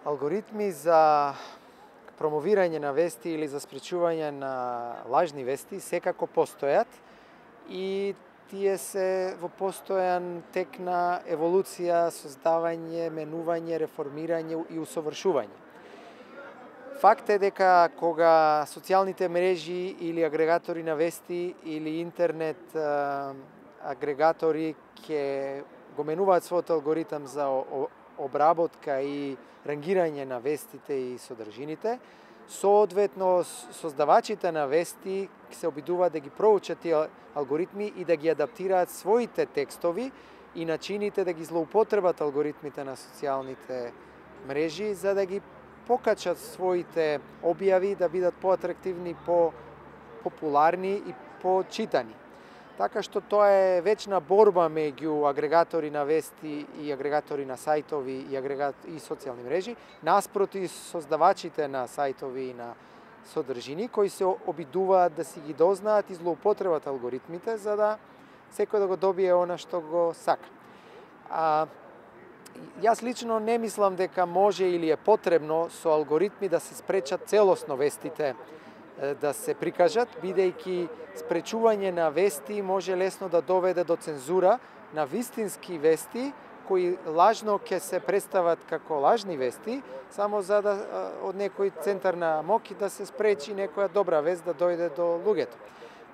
Алгоритми за промовирање на вести или за спречување на лажни вести секако постојат и тие се во постојан тек на еволуција, создавање, менување, реформирање и усовршување. Факт е дека кога социјалните мрежи или агрегатори на вести или интернет агрегатори ќе го менуваат својот алгоритам за обработка и рангирање на вестите и содржините, соодветно создавачите на вести се обидуваат да ги проучат тие алгоритми и да ги адаптираат своите текстови и начините да ги злоупотребат алгоритмите на социјалните мрежи за да ги покачат своите објави да бидат поатрактивни, популарни и почитани. Така што тоа е вечна борба меѓу агрегатори на вести и агрегатори на сајтови и социјални мрежи, наспроти создавачите на сајтови и на содржини кои се обидуваат да си ги дознаат и злоупотребат алгоритмите за да секој да го добие она што го сака. Јас лично не мислам дека може или е потребно со алгоритми да се спречат целосно вестите да се прикажат, бидејќи спречување на вести може лесно да доведе до цензура на вистински вести кои лажно ќе се представат како лажни вести, само за да од некој центар на моќ да се спречи некоја добра вест да дојде до луѓето.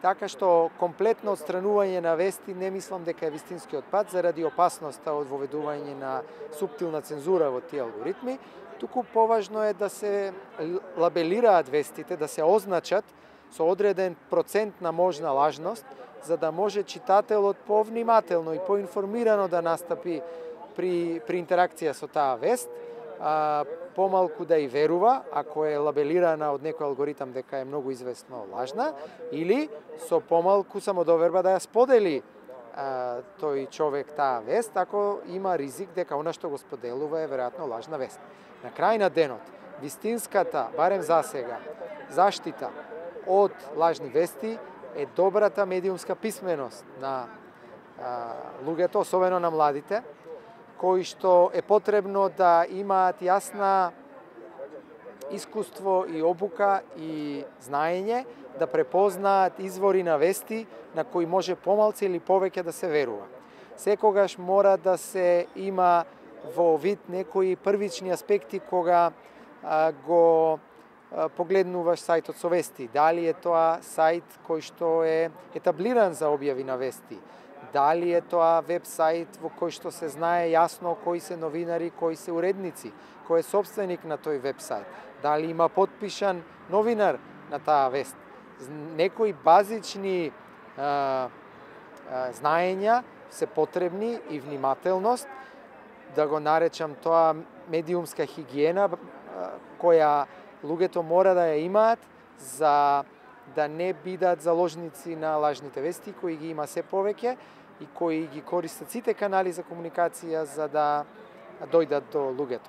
Така што комплетно отстранување на вести не мислам дека е вистинскиот пат заради опасноста од воведување на суптилна цензура во тие алгоритми, туку поважно е да се лабелираат вестите, да се означат со одреден процент на можна лажност, за да може читателот повнимателно и поинформирано да настапи при интеракција со таа вест, помалку да и верува, ако е лабелирана од некој алгоритам дека е многу известно лажна, или со помалку самодоверба да ја сподели тој човек таа вест, ако има ризик дека она што го споделува е веројатно лажна вест. На крај на денот, вистинската, барем за сега, заштита од лажни вести е добрата медиумска писменост на луѓето, особено на младите, кои што е потребно да имаат јасна искуство и обука и знаење да препознаат извори на вести на кои може помалку или повеќе да се верува. Секогаш мора да се има во вид некои првични аспекти кога го погледнуваш сајтот со вести. Дали е тоа сајт кој што е етаблиран за објави на вести? Дали е тоа веб-сајт во кој што се знае јасно кои се новинари, кои се уредници, кој е собственик на тој веб-сајт? Дали има потпишан новинар на таа вест? Некои базични знаења се потребни и внимателност, да го наречам тоа медиумска хигиена, која луѓето мора да ја имаат за да не бидат заложници на лажните вести, кои ги има се повеќе и кои ги користат сите канали за комуникација за да дојдат до луѓето.